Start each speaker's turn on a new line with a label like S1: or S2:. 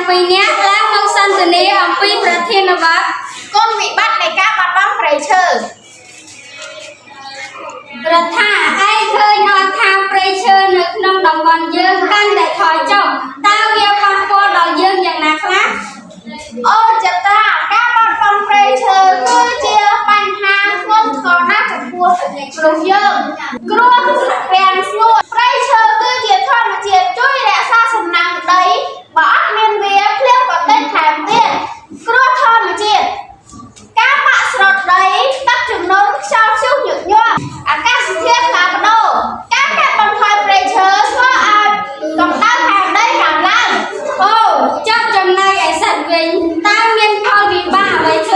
S1: ពីរនាក់ឡើងមកសន្ទនាអំពីប្រធានបទ
S2: គុណវិបត្តិនៃការបាត់បង់ព្រៃឈើ
S1: រដ្ឋាឯងឃើញអត់ថាព្រៃឈើនៅក្នុងតំបន់យើងកាន់តែថយចុះតើវាប៉ះពាល់ដល់យើងយ៉ាងណាខ្លះ
S2: អូចតាការបាត់បង់ព្រៃឈើគឺជាបញ្ហាធ្ងន់ធ្ងរណាស់ចំពោះមនុស្សយើងគ្រោះរាំងស្ងួតព្រៃឈើគឺជាធម្មជាតិជួយរក្សាសំណើមដីបើអត់មានវាភ្លៀងក៏តិចថែមទៀតគ្រោះធម្មជាតិការបាក់ស្រុតដីទឹកជំនន់ខ្យល់ព្យុះញឹកញាប់អាកាសធាតុផ្លាស់ប្ដូរការកាត់បន្ថយព្រៃឈើធ្វើឲ្យកម្ដៅផែនដីកើនឡើង
S1: អូចាប់ចំណែកឯសត្វវិញតើមានផលវិបាកអ្វីខ្ល